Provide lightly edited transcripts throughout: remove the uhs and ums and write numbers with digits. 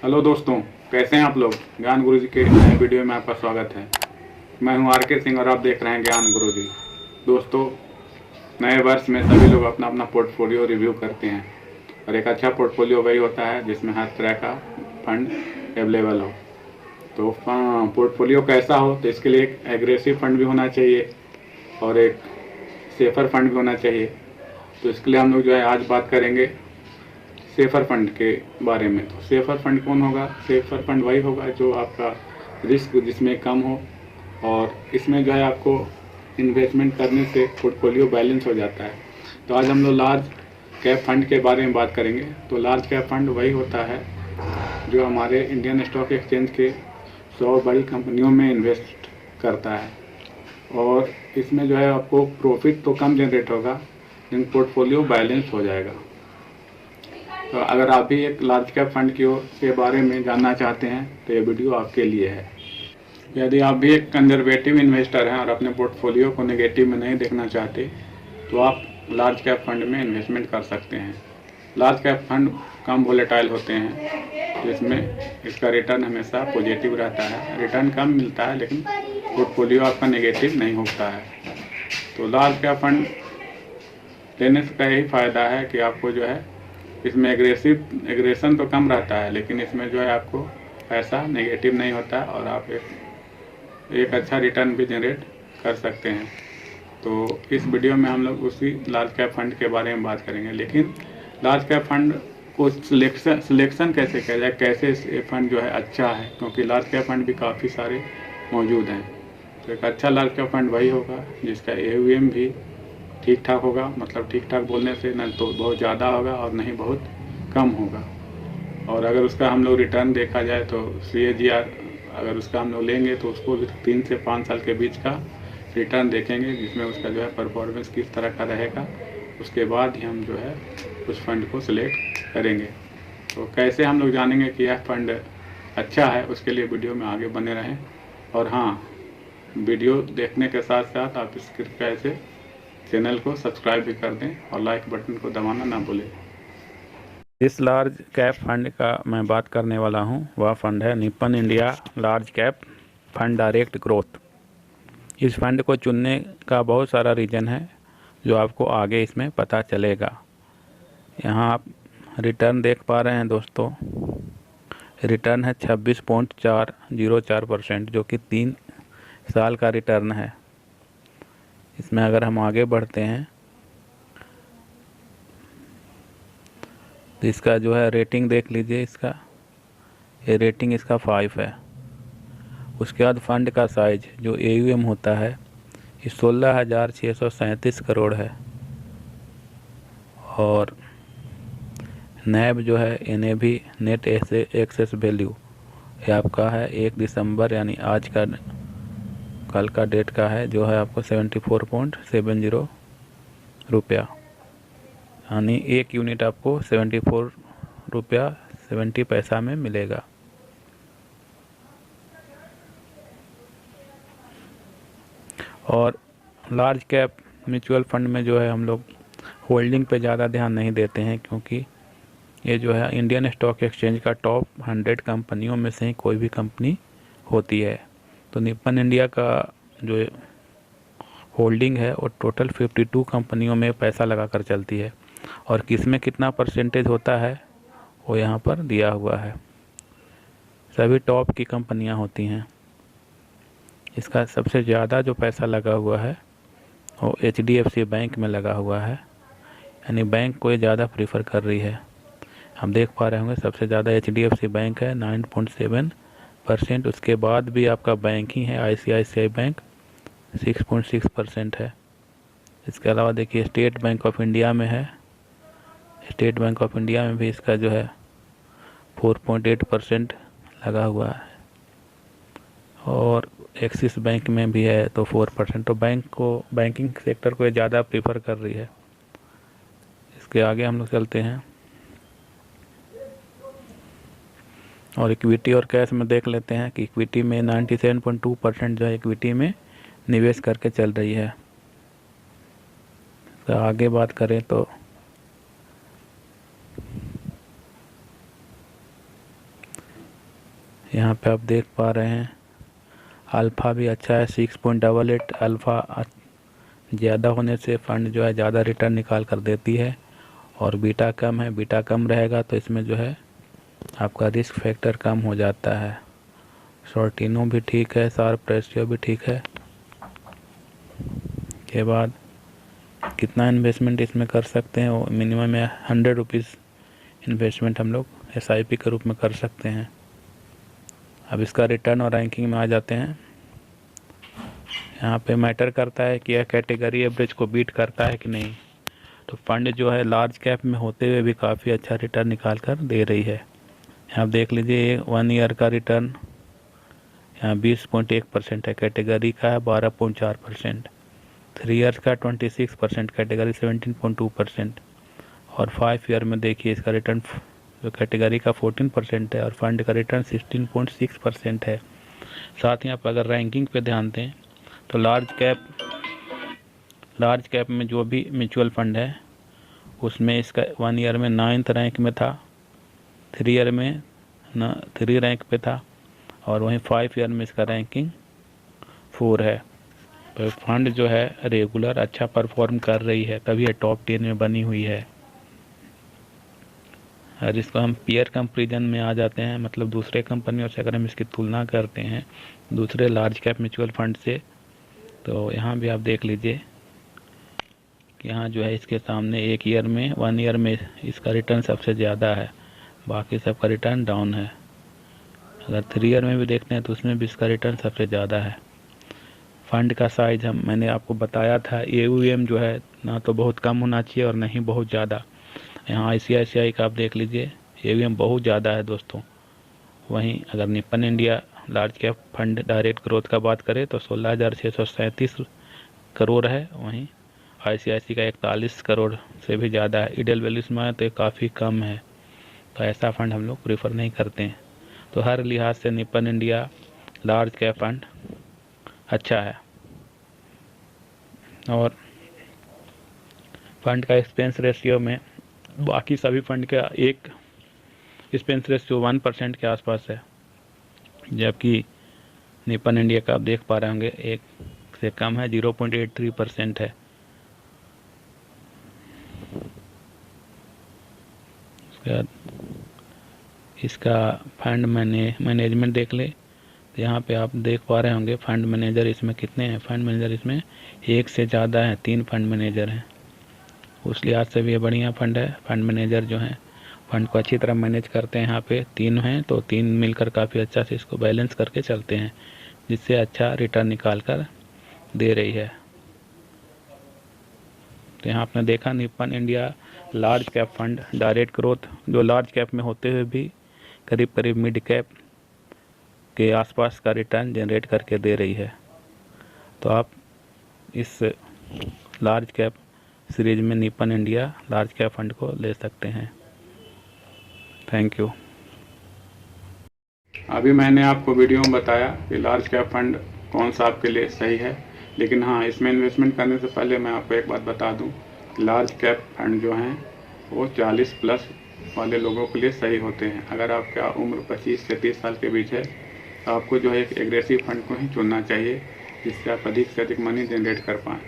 Hello दोस्तों, कैसे हैं आप लोग। ज्ञान गुरु जी के नए वीडियो में आपका स्वागत है। मैं हूं आर के सिंह और आप देख रहे हैं ज्ञान गुरु जी। दोस्तों, नए वर्ष में सभी लोग अपना अपना पोर्टफोलियो रिव्यू करते हैं और एक अच्छा पोर्टफोलियो वही होता है जिसमें हर तरह का फंड अवेलेबल हो। तो पोर्टफोलियो कैसा हो तो इसके लिए एक एग्रेसिव फंड भी होना चाहिए और एक सेफर फंड भी होना चाहिए। तो इसके लिए हम लोग जो है आज बात करेंगे सेफर फंड के बारे में। तो सेफर फंड कौन होगा? सेफर फंड वही होगा जो आपका रिस्क जिसमें कम हो और इसमें जो है आपको इन्वेस्टमेंट करने से पोर्टफोलियो बैलेंस हो जाता है। तो आज हम लोग लार्ज कैप फंड के बारे में बात करेंगे। तो लार्ज कैप फंड वही होता है जो हमारे इंडियन स्टॉक एक्सचेंज के 100 बड़ी कंपनियों में इन्वेस्ट करता है और इसमें जो है आपको प्रॉफिट तो कम जनरेट होगा लेकिन पोर्टफोलियो बैलेंस हो जाएगा। तो अगर आप भी एक लार्ज कैप फंड के बारे में जानना चाहते हैं तो ये वीडियो आपके लिए है। यदि आप भी एक कंजर्वेटिव इन्वेस्टर हैं और अपने पोर्टफोलियो को नेगेटिव में नहीं देखना चाहते तो आप लार्ज कैप फंड में इन्वेस्टमेंट कर सकते हैं। लार्ज कैप फंड कम वोलेटाइल होते हैं जिसमें इसका रिटर्न हमेशा पॉजिटिव रहता है। रिटर्न कम मिलता है लेकिन पोर्टफोलियो आपका नेगेटिव नहीं होता है। तो लार्ज कैप फंड लेने का यही फ़ायदा है कि आपको जो है इसमें एग्रेशन तो कम रहता है लेकिन इसमें जो है आपको पैसा नेगेटिव नहीं होता और आप एक अच्छा रिटर्न भी जनरेट कर सकते हैं। तो इस वीडियो में हम लोग उसी लार्ज कैप फंड के बारे में बात करेंगे। लेकिन लार्ज कैप फंड को सिलेक्शन कैसे किया जाए, कैसे ये फंड जो है अच्छा है, क्योंकि लार्ज कैप फंड भी काफ़ी सारे मौजूद हैं। तो एक अच्छा लार्ज कैप फंड वही होगा जिसका AUM भी ठीक ठाक होगा। मतलब ठीक ठाक बोलने से न तो बहुत ज़्यादा होगा और नहीं बहुत कम होगा। और अगर उसका हम लोग रिटर्न देखा जाए तो CAGR अगर उसका हम लोग लेंगे तो उसको भी 3 से 5 साल के बीच का रिटर्न देखेंगे जिसमें उसका जो है परफॉर्मेंस किस तरह का रहेगा। उसके बाद ही हम जो है उस फंड को सिलेक्ट करेंगे। तो कैसे हम लोग जानेंगे कि यह फंड अच्छा है, उसके लिए वीडियो में आगे बने रहें। और हाँ, वीडियो देखने के साथ साथ आप इस कृपया ऐसे चैनल को सब्सक्राइब भी कर दें और लाइक बटन को दबाना ना भूलें। इस लार्ज कैप फंड का मैं बात करने वाला हूं, वह फंड है Nippon India large cap fund direct growth. इस फंड को चुनने का बहुत सारा रीज़न है जो आपको आगे इसमें पता चलेगा। यहाँ आप रिटर्न देख पा रहे हैं दोस्तों। रिटर्न है 26.404% जो कि 3 साल का रिटर्न है। इसमें अगर हम आगे बढ़ते हैं तो इसका जो है रेटिंग देख लीजिए। इसका ये रेटिंग इसका 5 है। उसके बाद फंड का साइज जो AUM होता है ये 16,637 करोड़ है और NAV जो है NAV नेट एक्सेस वैल्यू ये आपका है 1 दिसंबर यानी आज का कल का डेट का है जो है आपको 74.70 रुपया, यानी 1 यूनिट आपको 74 रुपया 70 पैसा में मिलेगा। और लार्ज कैप म्यूचुअल फंड में जो है हम लोग होल्डिंग पे ज़्यादा ध्यान नहीं देते हैं क्योंकि ये जो है इंडियन स्टॉक एक्सचेंज का टॉप 100 कंपनियों में से ही कोई भी कंपनी होती है। तो निप्पन इंडिया का जो होल्डिंग है वो टोटल 52 कंपनियों में पैसा लगा कर चलती है और किस में कितना परसेंटेज होता है वो यहाँ पर दिया हुआ है। सभी टॉप की कंपनियाँ होती हैं। इसका सबसे ज़्यादा जो पैसा लगा हुआ है वो HDFC बैंक में लगा हुआ है, यानी बैंक को ये ज़्यादा प्रीफर कर रही है। हम देख पा रहे होंगे सबसे ज़्यादा HDFC बैंक है 9.7%। उसके बाद भी आपका बैंक ही है ICICI बैंक 6.6% है। इसके अलावा देखिए स्टेट बैंक ऑफ इंडिया में है। स्टेट बैंक ऑफ इंडिया में भी इसका जो है 4.8% लगा हुआ है और एक्सिस बैंक में भी है तो 4%। तो बैंकिंग सेक्टर को ज़्यादा प्रीफर कर रही है। इसके आगे हम लोग चलते हैं और इक्विटी और कैश में देख लेते हैं कि इक्विटी में 97.2% जो है इक्विटी में निवेश करके चल रही है। तो आगे बात करें तो यहाँ पे आप देख पा रहे हैं अल्फ़ा भी अच्छा है 6.88। अल्फ़ा ज़्यादा होने से फंड जो है ज़्यादा रिटर्न निकाल कर देती है, और बीटा कम है, बीटा कम रहेगा तो इसमें जो है आपका रिस्क फैक्टर कम हो जाता है। शॉर्टिनो भी ठीक है, शार्प रेशियो भी ठीक है। के बाद कितना इन्वेस्टमेंट इसमें कर सकते हैं, वो मिनिमम है 100 रुपीज़ इन्वेस्टमेंट हम लोग SIP के रूप में कर सकते हैं। अब इसका रिटर्न और रैंकिंग में आ जाते हैं। यहाँ पे मैटर करता है कि यह कैटेगरी एवरेज को बीट करता है कि नहीं। तो फंड जो है लार्ज कैप में होते हुए भी काफ़ी अच्छा रिटर्न निकाल कर दे रही है। यहाँ देख लीजिए 1 ईयर का रिटर्न यहाँ 20.1% है, कैटेगरी का है 12.4%, 3 ईयर्स का 26%, कैटेगरी 17.2%, और 5 ईयर में देखिए इसका रिटर्न जो कैटेगरी का 14% है और फंड का रिटर्न 16.6% है। साथ ही आप अगर रैंकिंग पे ध्यान दें तो लार्ज कैप में जो भी म्यूचुअल फंड है उसमें इसका 1 ईयर में 9th रैंक में था, 3 ईयर में 3 रैंक पे था, और वहीं 5 ईयर में इसका रैंकिंग 4 है। तो फंड जो है रेगुलर अच्छा परफॉर्म कर रही है, तभी ये टॉप 10 में बनी हुई है। और इसको हम पीयर कंपेरिजन में आ जाते हैं, मतलब दूसरे कंपनियों से अगर हम इसकी तुलना करते हैं दूसरे लार्ज कैप म्यूचुअल फंड से, तो यहाँ भी आप देख लीजिए कि यहाँ जो है इसके सामने 1 ईयर में इसका रिटर्न सबसे ज़्यादा है, बाकी सबका रिटर्न डाउन है। अगर 3 ईयर में भी देखते हैं तो उसमें भी इसका रिटर्न सबसे ज़्यादा है। फंड का साइज मैंने आपको बताया था, AUM जो है ना तो बहुत कम होना चाहिए और नहीं बहुत ज़्यादा। यहाँ ICICI का आप देख लीजिए AUM बहुत ज़्यादा है दोस्तों। वहीं अगर Nippon India large cap fund direct growth का बात करें तो 16,637 करोड़ है, वहीं ICICI का 41 करोड़ से भी ज़्यादा है। ईडल वैल्यूज में तो काफ़ी कम है, तो ऐसा फंड हम लोग प्रीफर नहीं करते हैं। तो हर लिहाज से Nippon India large cap fund अच्छा है। और फंड का एक्सपेंस रेशियो में बाकी सभी फंड का एक एक्सपेंस रेशियो 1% के आसपास है, जबकि निप्पन इंडिया का आप देख पा रहे होंगे 1 से कम है, 0.83% है। उसके बाद इसका फंड मैनेजमेंट देख ले तो यहाँ पे आप देख पा रहे होंगे फंड मैनेजर इसमें कितने हैं। फंड मैनेजर इसमें 1 से ज़्यादा है, 3 फंड मैनेजर हैं। उस लिहाज से भी ये बढ़िया फंड है। फंड मैनेजर जो हैं फंड को अच्छी तरह मैनेज करते हैं। यहाँ पे 3 हैं तो 3 मिलकर काफ़ी अच्छा से इसको बैलेंस करके चलते हैं, जिससे अच्छा रिटर्न निकाल कर दे रही है। तो यहाँ आपने देखा Nippon India large cap fund direct growth जो लार्ज कैप में होते हुए भी करीब करीब मिड कैप के आसपास का रिटर्न जनरेट करके दे रही है। तो आप इस लार्ज कैप सीरीज में Nippon India large cap fund को ले सकते हैं। Thank you. अभी मैंने आपको वीडियो में बताया कि लार्ज कैप फंड कौन सा आपके लिए सही है, लेकिन हाँ, इसमें इन्वेस्टमेंट करने से पहले मैं आपको एक बात बता दूं, लार्ज कैप फंड जो हैं वो 40+ वाले लोगों के लिए सही होते हैं। अगर आपका उम्र 25 से 30 साल के बीच है तो आपको जो है एक एग्रेसिव फंड को ही चुनना चाहिए, जिससे आप अधिक से अधिक मनी जनरेट कर पाएँ।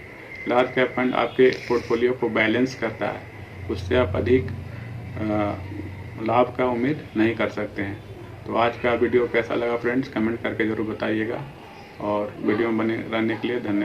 लार्ज कैप फंड आपके पोर्टफोलियो को बैलेंस करता है, उससे आप अधिक लाभ का उम्मीद नहीं कर सकते हैं। तो आज का वीडियो कैसा लगा फ्रेंड्स, कमेंट करके ज़रूर बताइएगा, और वीडियो में बने रहने के लिए धन्यवाद।